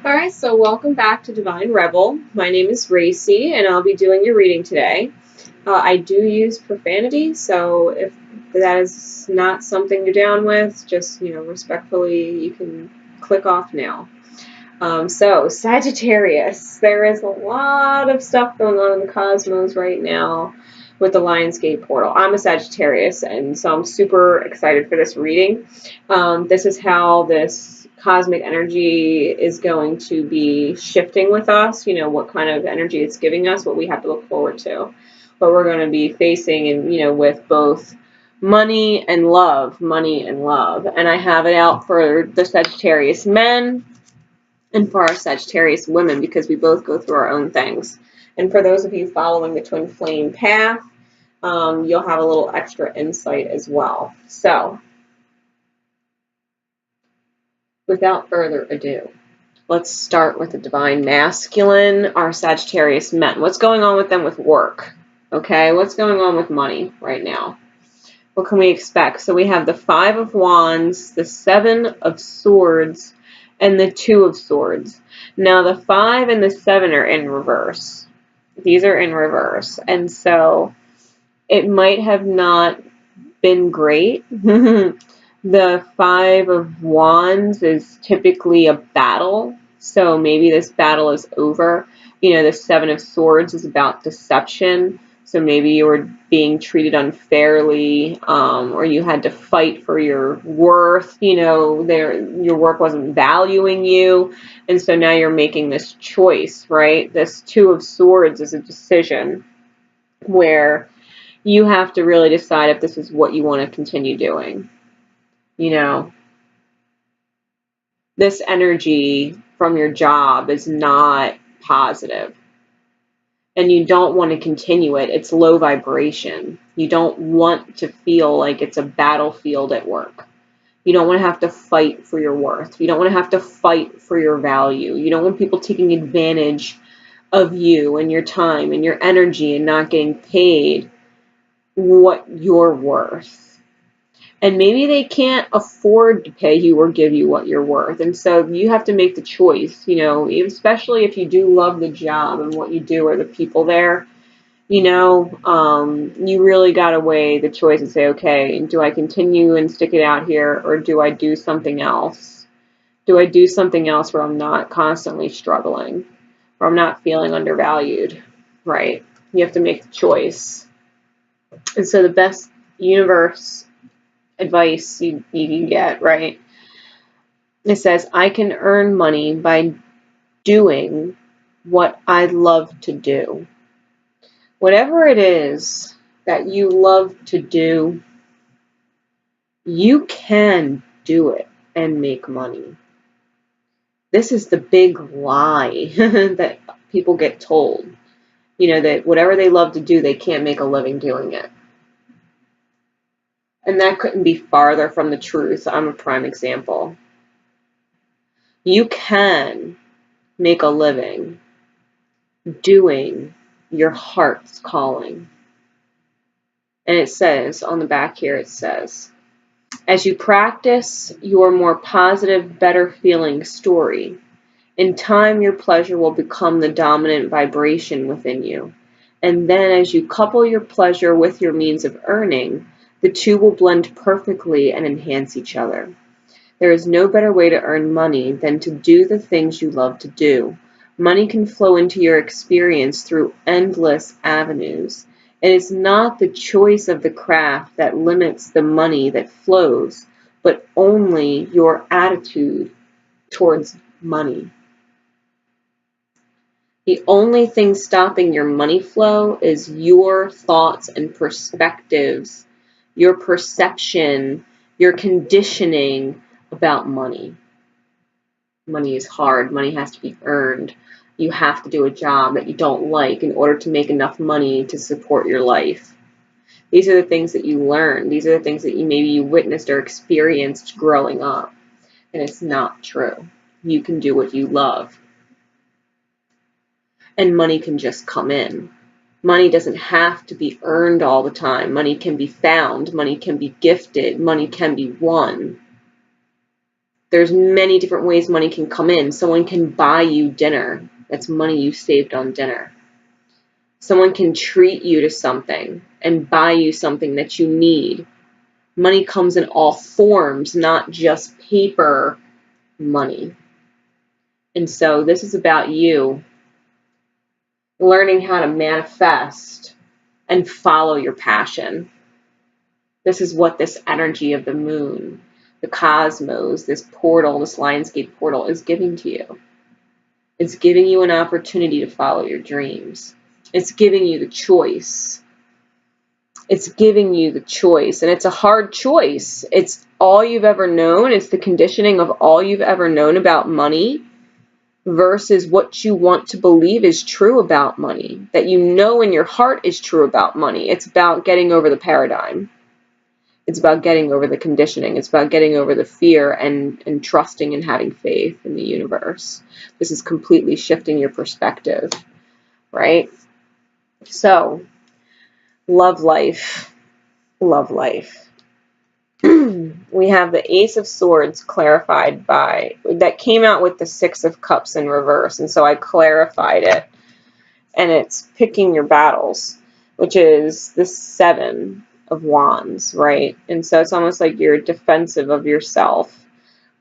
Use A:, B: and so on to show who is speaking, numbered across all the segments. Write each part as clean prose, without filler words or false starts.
A: Alright, so welcome back to Divine Rebel. My name is Racey, and I'll be doing your reading today. I do use profanity, so if that is not something you're down with, just, respectfully, you can click off now. So, Sagittarius. There is a lot of stuff going on in the cosmos right now with the Lionsgate portal. I'm a Sagittarius, and so I'm super excited for this reading. This is how this cosmic energy is going to be shifting with us, what kind of energy it's giving us, what we have to look forward to, what we're going to be facing, and, with both money and love. And I have it out for the Sagittarius men and for our Sagittarius women, because we both go through our own things. And for those of you following the twin flame path, you'll have a little extra insight as well. So, without further ado, let's start with the divine masculine, our Sagittarius men. What's going on with them with work? Okay, what's going on with money right now? What can we expect? So we have the Five of Wands, the Seven of Swords, and the Two of Swords. Now the 5 and the 7 are in reverse. These are in reverse. And so it might have not been great. The 5 of Wands is typically a battle. So maybe this battle is over. The 7 of Swords is about deception. So maybe you were being treated unfairly, or you had to fight for your worth. Your work wasn't valuing you, and so now you're making this choice, right? This Two of Swords is a decision where you have to really decide if this is what you want to continue doing. This energy from your job is not positive, and you don't want to continue it. It's low vibration. You don't want to feel like it's a battlefield at work. You don't want to have to fight for your worth. You don't want to have to fight for your value. You don't want people taking advantage of you and your time and your energy and not getting paid what you're worth. And maybe they can't afford to pay you or give you what you're worth. And so you have to make the choice, especially if you do love the job and what you do or the people there, you really got to weigh the choice and say, okay, do I continue and stick it out here, or do I do something else? Do I do something else where I'm not constantly struggling, or I'm not feeling undervalued, right? You have to make the choice. And so the best universe advice you can get, right? It says, I can earn money by doing what I love to do. Whatever it is that you love to do, you can do it and make money. This is the big lie that people get told. That whatever they love to do, they can't make a living doing it. And that couldn't be farther from the truth. I'm a prime example. You can make a living doing your heart's calling. And it says, on the back here, it says, as you practice your more positive, better feeling story, in time your pleasure will become the dominant vibration within you. And then as you couple your pleasure with your means of earning, the two will blend perfectly and enhance each other. There is no better way to earn money than to do the things you love to do. Money can flow into your experience through endless avenues. It is not the choice of the craft that limits the money that flows, but only your attitude towards money. The only thing stopping your money flow is your thoughts and perspectives, your perception, your conditioning about money. Money is hard. Money has to be earned. You have to do a job that you don't like in order to make enough money to support your life. These are the things that you learn. These are the things that maybe you witnessed or experienced growing up. And it's not true. You can do what you love. And money can just come in. Money doesn't have to be earned all the time. Money can be found. Money can be gifted. Money can be won. There's many different ways money can come in. Someone can buy you dinner. That's money you saved on dinner. Someone can treat you to something and buy you something that you need. Money comes in all forms, not just paper money. And so this is about you learning how to manifest and follow your passion. This is what this energy of the moon, the cosmos, this portal, this Lionsgate portal is giving to you. It's giving you an opportunity to follow your dreams. It's giving you the choice. It's giving you the choice, and it's a hard choice. It's all you've ever known. It's the conditioning of all you've ever known about money versus what you want to believe is true about money, that you know in your heart is true about money. It's about getting over the paradigm. It's about getting over the conditioning. It's about getting over the fear and trusting and having faith in the universe. This is completely shifting your perspective, right? So, love life. Love life. We have the Ace of Swords clarified that came out with the Six of Cups in reverse, and so I clarified it. And it's picking your battles, which is the Seven of Wands, right? And so it's almost like you're defensive of yourself.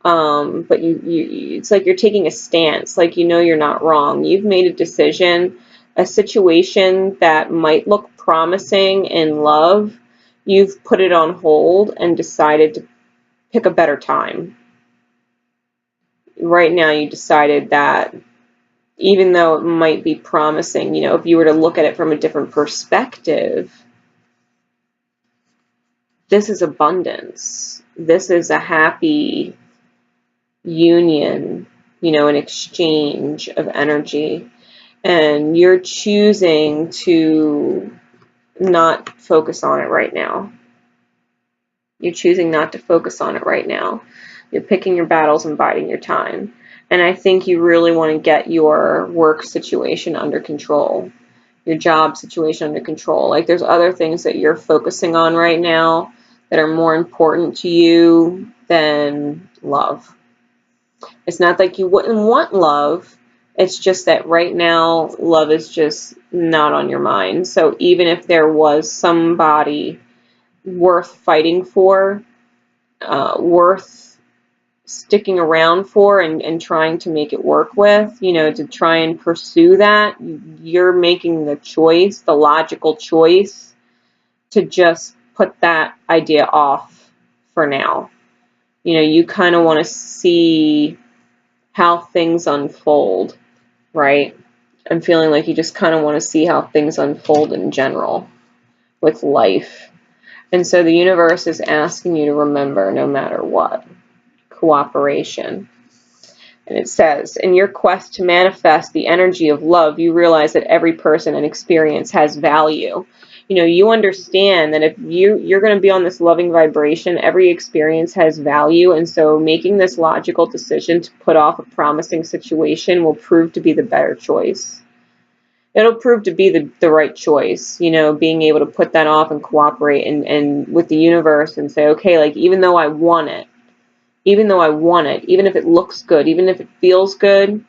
A: But it's like you're taking a stance, like you know you're not wrong. You've made a decision, a situation that might look promising in love, you've put it on hold and decided to pick a better time. Right now you decided that even though it might be promising, you know, if you were to look at it from a different perspective, this is abundance. This is a happy union, you know, an exchange of energy. And you're choosing to not focus on it right now. You're choosing not to focus on it right now. You're picking your battles and biding your time. And I think you really want to get your work situation under control, your job situation under control. Like there's other things that you're focusing on right now that are more important to you than love. It's not like you wouldn't want love. It's just that right now, love is just not on your mind. So even if there was somebody worth fighting for, worth sticking around for and trying to make it work with, you know, to try and pursue that, you're making the choice, the logical choice, to just put that idea off for now. You know, you kind of want to see how things unfold, right? I'm feeling like you just kind of want to see how things unfold in general with life. And so the universe is asking you to remember, no matter what, cooperation. And it says, in your quest to manifest the energy of love, you realize that every person and experience has value. You know, you understand that if you're going to be on this loving vibration, every experience has value. And so making this logical decision to put off a promising situation will prove to be the better choice. It'll prove to be the right choice, you know, being able to put that off and cooperate and with the universe and say, okay, like even though I want it, even if it looks good, even if it feels good,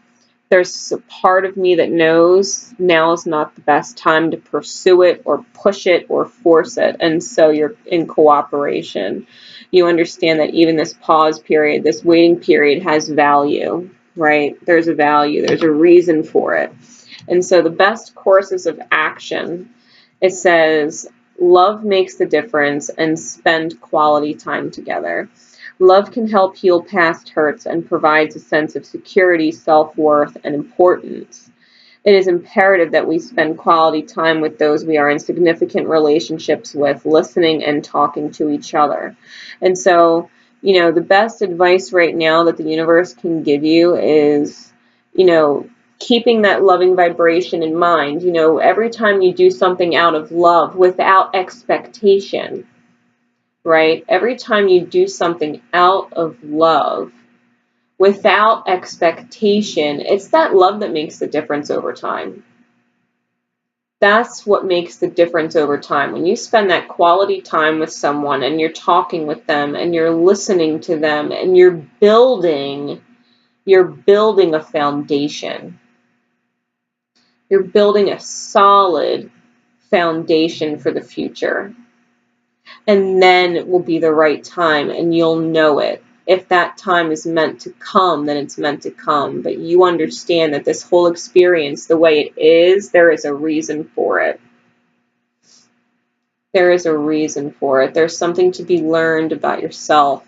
A: there's a part of me that knows now is not the best time to pursue it or push it or force it. And so you're in cooperation. You understand that even this pause period, this waiting period has value, right? There's a value. There's a reason for it. And so the best courses of action, it says, love makes the difference and spend quality time together. Love can help heal past hurts and provides a sense of security, self-worth, and importance. It is imperative that we spend quality time with those we are in significant relationships with, listening and talking to each other. And so, you know, the best advice right now that the universe can give you is, you know, keeping that loving vibration in mind. You know, every time you do something out of love without expectation, right? Every time you do something out of love, without expectation, it's that love that makes the difference over time. That's what makes the difference over time. When you spend that quality time with someone and you're talking with them and you're listening to them and you're building a foundation. You're building a solid foundation for the future. And then it will be the right time and you'll know it. If that time is meant to come, then it's meant to come. But you understand that this whole experience, the way it is, there is a reason for it. There is a reason for it. There's something to be learned about yourself.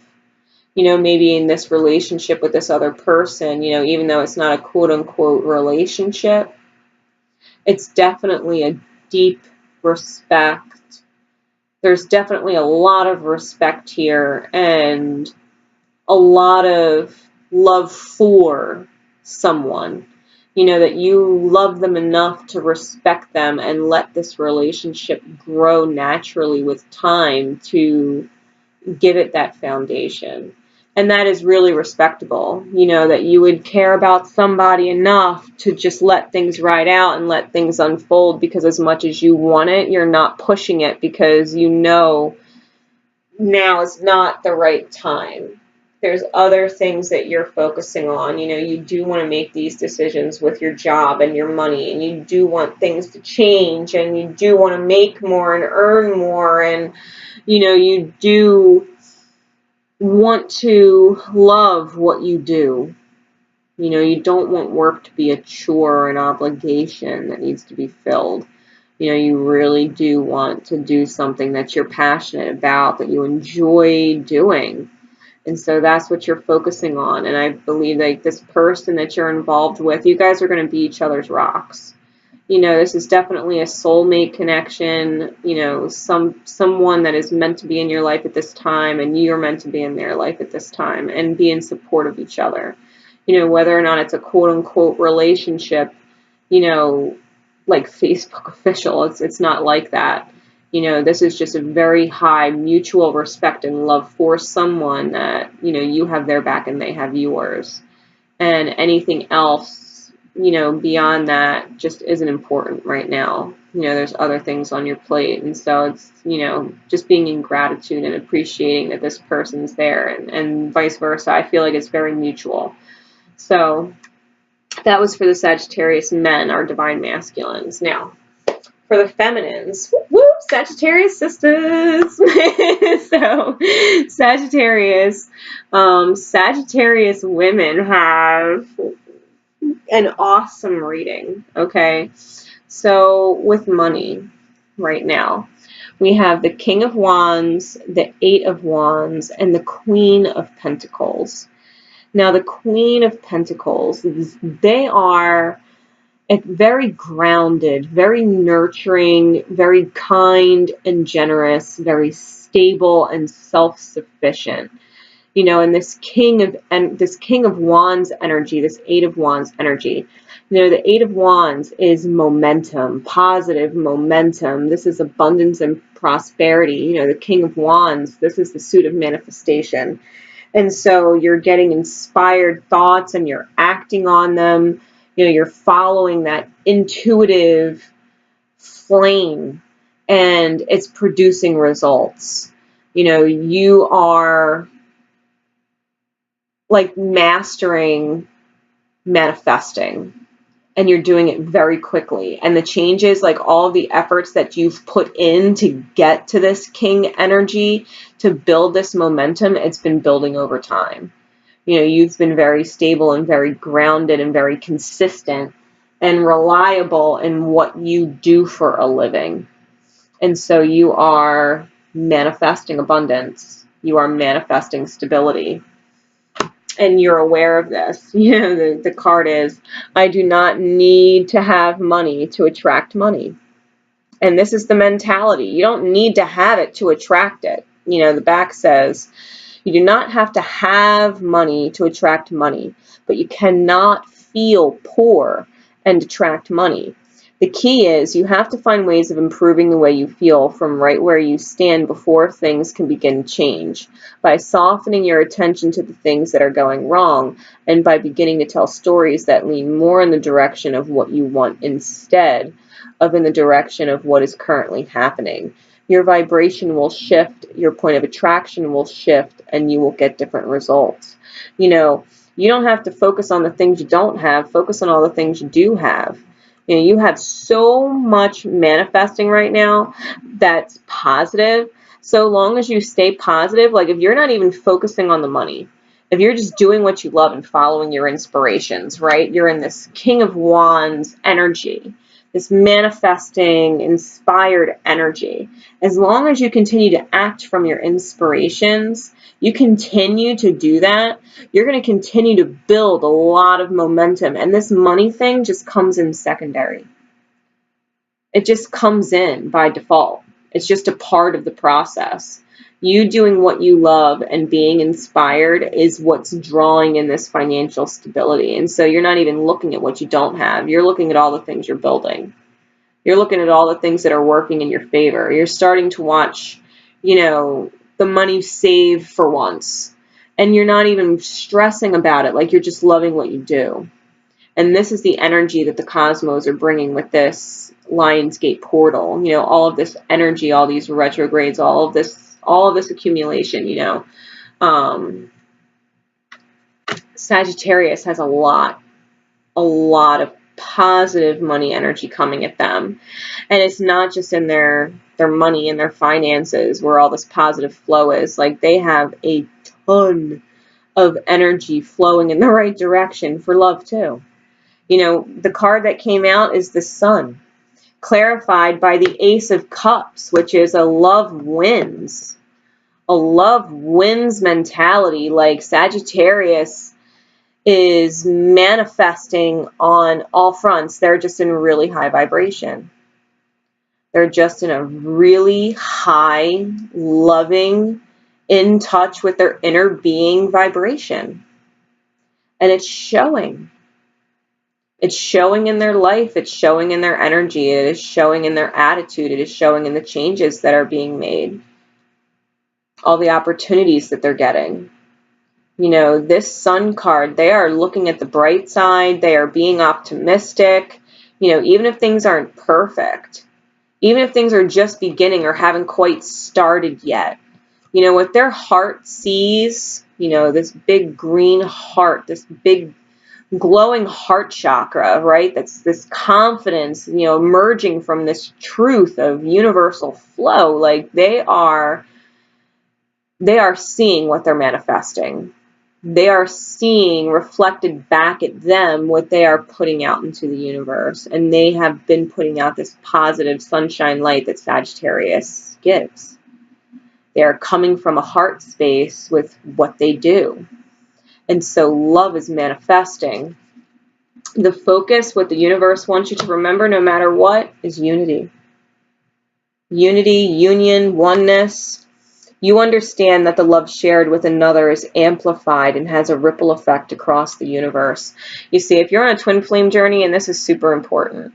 A: You know, maybe in this relationship with this other person, you know, even though it's not a quote-unquote relationship, it's definitely a deep respect. There's definitely a lot of respect here and a lot of love for someone. You know, that you love them enough to respect them and let this relationship grow naturally with time to give it that foundation. And that is really respectable, you know, that you would care about somebody enough to just let things ride out and let things unfold, because as much as you want it, you're not pushing it because you know now is not the right time. There's other things that you're focusing on. You know, you do want to make these decisions with your job and your money, and you do want things to change, and you do want to make more and earn more, and, you know, you do want to love what you do. You know, you don't want work to be a chore or an obligation that needs to be filled. You know, you really do want to do something that you're passionate about, that you enjoy doing. And so that's what you're focusing on. And I believe that this person that you're involved with, you guys are going to be each other's rocks. You know, this is definitely a soulmate connection, you know, someone that is meant to be in your life at this time, and you're meant to be in their life at this time, and be in support of each other. You know, whether or not it's a quote-unquote relationship, you know, like Facebook official, it's not like that. You know, this is just a very high mutual respect and love for someone that, you know, you have their back and they have yours. And anything else, you know, beyond that just isn't important right now. You know, there's other things on your plate. And so it's, you know, just being in gratitude and appreciating that this person's there, and vice versa. I feel like it's very mutual. So that was for the Sagittarius men, our divine masculines. Now, for the feminines, woo, Sagittarius sisters. So, Sagittarius women have an awesome reading, okay? So, with money right now, we have the King of Wands, the Eight of Wands, and the Queen of Pentacles. Now, the Queen of Pentacles, they are very grounded, very nurturing, very kind and generous, very stable and self-sufficient. You know, and this King of Wands energy, this Eight of Wands energy, you know, the Eight of Wands is momentum, positive momentum. This is abundance and prosperity. You know, the King of Wands, this is the suit of manifestation. And so you're getting inspired thoughts and you're acting on them. You know, you're following that intuitive flame and it's producing results. You know, you are like mastering manifesting, and you're doing it very quickly. And the changes, like all of the efforts that you've put in to get to this King energy, to build this momentum, it's been building over time. You know, you've been very stable and very grounded and very consistent and reliable in what you do for a living. And so you are manifesting abundance. You are manifesting stability. And you're aware of this. You know, the card is, I do not need to have money to attract money. And this is the mentality. You don't need to have it to attract it. You know, the back says, you do not have to have money to attract money, but you cannot feel poor and attract money. The key is you have to find ways of improving the way you feel from right where you stand before things can begin to change, by softening your attention to the things that are going wrong, and by beginning to tell stories that lean more in the direction of what you want instead in the direction of what is currently happening. Your vibration will shift, your point of attraction will shift, and you will get different results. You know, you don't have to focus on the things you don't have, focus on all the things you do have. You know, you have so much manifesting right now that's positive. So long as you stay positive, like if you're not even focusing on the money, if you're just doing what you love and following your inspirations, right? You're in this King of Wands energy, this manifesting, inspired energy. As long as you continue to act from your inspirations, you continue to do that, you're going to continue to build a lot of momentum. And this money thing just comes in secondary. It just comes in by default. It's just a part of the process. You doing what you love and being inspired is what's drawing in this financial stability. And so you're not even looking at what you don't have. You're looking at all the things you're building. You're looking at all the things that are working in your favor. You're starting to watch, you know, the money save for once. And you're not even stressing about it. Like you're just loving what you do. And this is the energy that the cosmos are bringing with this Lionsgate portal. You know, all of this energy, all these retrogrades, all of this accumulation, you know. Sagittarius has a lot of positive money energy coming at them. And it's not just in their money and their finances where all this positive flow is. Like they have a ton of energy flowing in the right direction for love too. You know, the card that came out is the Sun, clarified by the Ace of Cups, which is a love wins. A love wins mentality. Like Sagittarius is manifesting on all fronts. They're just in really high vibration. They're just in a really high, loving, in touch with their inner being vibration. And it's showing. It's showing in their life. It's showing in their energy. It is showing in their attitude. It is showing in the changes that are being made. All the opportunities that they're getting. You know, this Sun card, they are looking at the bright side. They are being optimistic. You know, even if things aren't perfect, even if things are just beginning or haven't quite started yet, you know, what their heart sees, you know, this big green heart, this big glowing heart chakra, right? That's this confidence, you know, emerging from this truth of universal flow. Like they are seeing what they're manifesting. They are seeing reflected back at them what they are putting out into the universe. And they have been putting out this positive sunshine light that Sagittarius gives. They are coming from a heart space with what they do. And so love is manifesting. The focus, what the universe wants you to remember no matter what, is unity. Unity, union, oneness. You understand that the love shared with another is amplified and has a ripple effect across the universe. You see, if you're on a twin flame journey, and this is super important,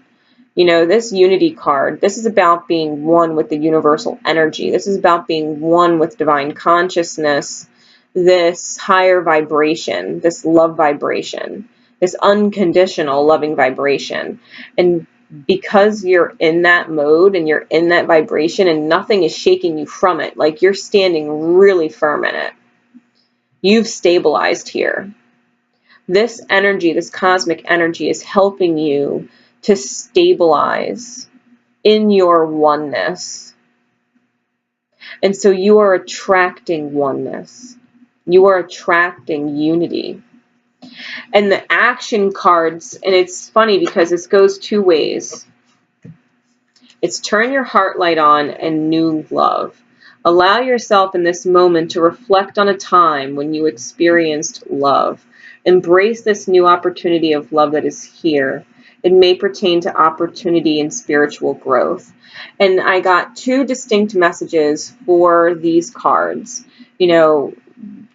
A: you know, this unity card, this is about being one with the universal energy. This is about being one with divine consciousness, this higher vibration, this love vibration, this unconditional loving vibration. And because you're in that mode and you're in that vibration and nothing is shaking you from it, like you're standing really firm in it, you've stabilized here. This energy, this cosmic energy, is helping you to stabilize in your oneness. And so you are attracting oneness. You are attracting unity. And the action cards, and it's funny because this goes two ways. It's turn your heart light on and new love. Allow yourself in this moment to reflect on a time when you experienced love. Embrace this new opportunity of love that is here. It may pertain to opportunity and spiritual growth. And I got two distinct messages for these cards. You know,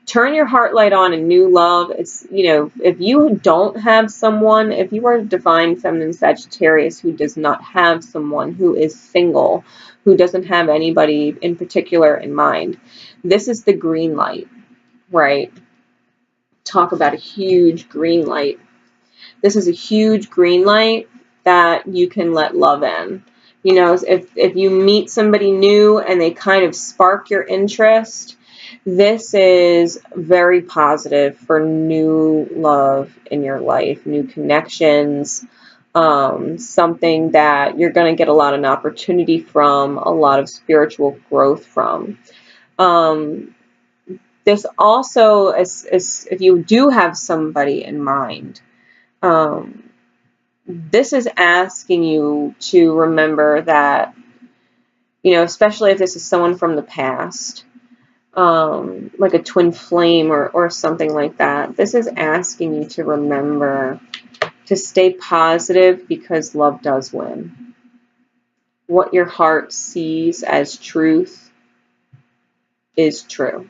A: turn your heart light on and new love. It's, you know, if you don't have someone, if you are a divine feminine Sagittarius who does not have someone, who is single, who doesn't have anybody in particular in mind, this is the green light, right? Talk about a huge green light. This is a huge green light that you can let love in. You know, if you meet somebody new and they kind of spark your interest, this is very positive for new love in your life, new connections, something that you're going to get a lot of opportunity from, a lot of spiritual growth from. This also, if you do have somebody in mind, this is asking you to remember that, you know, especially if this is someone from the past, like a twin flame or something like that, this is asking you to remember to stay positive, because love does win. What your heart sees as truth is true.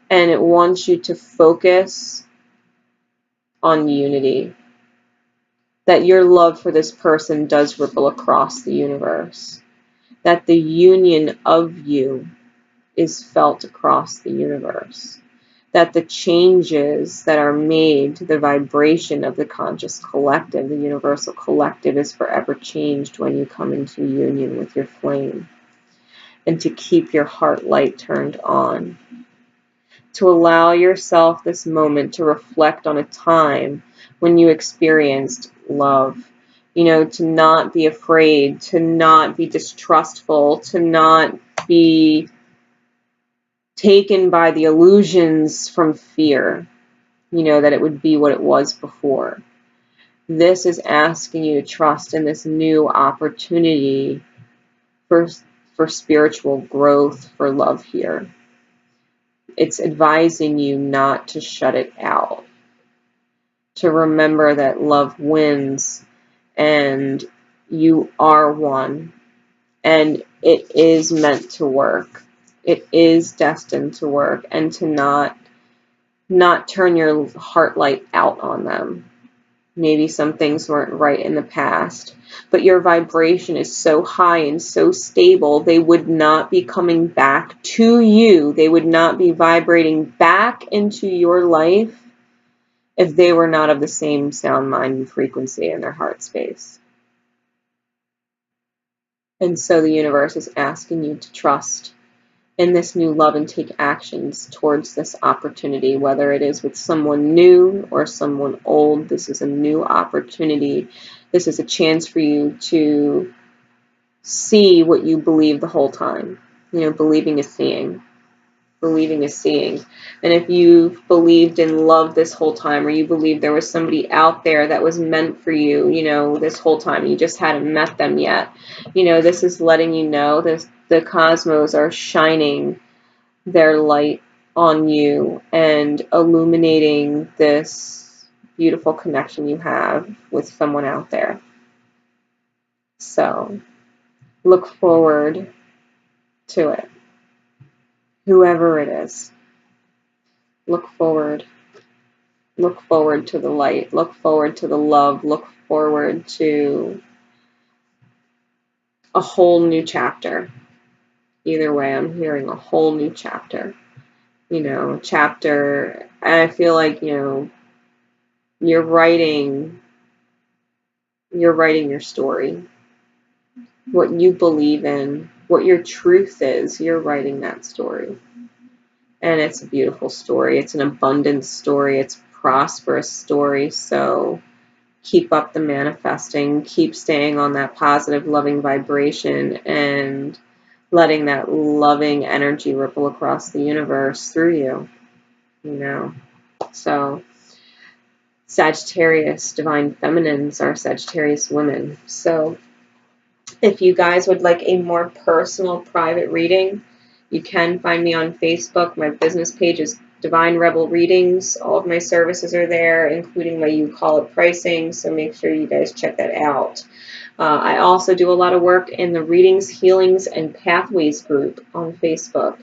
A: And it wants you to focus on unity. That your love for this person does ripple across the universe. That the union of you is felt across the universe. That the changes that are made to the vibration of the conscious collective, the universal collective, is forever changed when you come into union with your flame. And to keep your heart light turned on. To allow yourself this moment to reflect on a time when you experienced love. You know, to not be afraid, to not be distrustful, to not be taken by the illusions from fear, you know, that it would be what it was before. This is asking you to trust in this new opportunity for spiritual growth, for love here. It's advising you not to shut it out. To remember that love wins and you are one. And it is meant to work. It is destined to work. And to not turn your heart light out on them. Maybe some things weren't right in the past, but your vibration is so high and so stable, they would not be coming back to you. They would not be vibrating back into your life if they were not of the same sound, mind, and frequency in their heart space. And so the universe is asking you to trust in this new love and take actions towards this opportunity, whether it is with someone new or someone old. This is a new opportunity. This is a chance for you to see what you believed the whole time. You know, believing is seeing. Believing is seeing. And if you've believed in love this whole time, or you believe there was somebody out there that was meant for you, you know, this whole time, you just hadn't met them yet, you know, this is letting you know this, the cosmos are shining their light on you and illuminating this beautiful connection you have with someone out there. So look forward to it. Whoever it is, look forward. Look forward to the light. Look forward to the love. Look forward to a whole new chapter. Either way, I'm hearing a whole new chapter. You know, chapter, I feel like, you know, you're writing your story. What you believe in, what your truth is, you're writing that story. And it's a beautiful story. It's an abundant story. It's a prosperous story. So keep up the manifesting. Keep staying on that positive, loving vibration and letting that loving energy ripple across the universe through you. You know. So Sagittarius, divine feminines are Sagittarius women. So if you guys would like a more personal private reading, you can find me on Facebook. My business page is Divine Rebel Readings. All of my services are there, including my You Call It pricing, so make sure you guys check that out. I also do a lot of work in the Readings, Healings, and Pathways group on Facebook.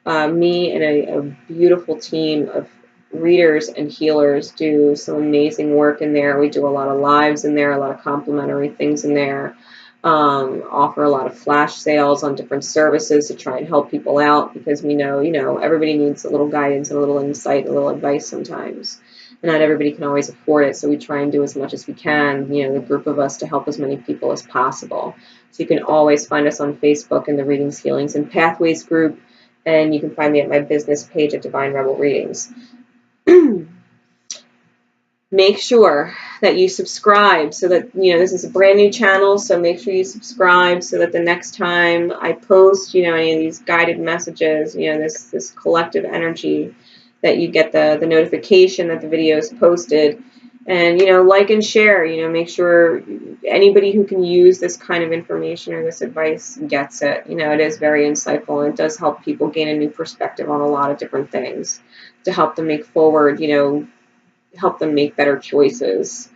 A: Me and a beautiful team of readers and healers do some amazing work in there. We do a lot of lives in there, a lot of complimentary things in there. Offer a lot of flash sales on different services to try and help people out, because we know, you know, everybody needs a little guidance, a little insight, a little advice sometimes. not everybody can always afford it, so we try and do as much as we can, you know, the group of us, to help as many people as possible. So you can always find us on Facebook in the Readings, Healings, and Pathways group, and you can find me at my business page at Divine Rebel Readings. Make sure that you subscribe so that, you know, this is a brand new channel, so make sure you subscribe so that the next time I post, you know, any of these guided messages, you know, this collective energy, that you get the notification that the video is posted. And, you know, like and share, you know, make sure anybody who can use this kind of information or this advice gets it. You know, it is very insightful, and it does help people gain a new perspective on a lot of different things to help them make forward, you know, help them make better choices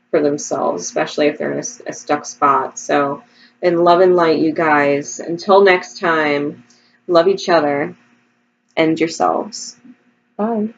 A: for themselves, especially if they're in a stuck spot. So, in love and light, you guys, until next time, love each other and yourselves. Bye.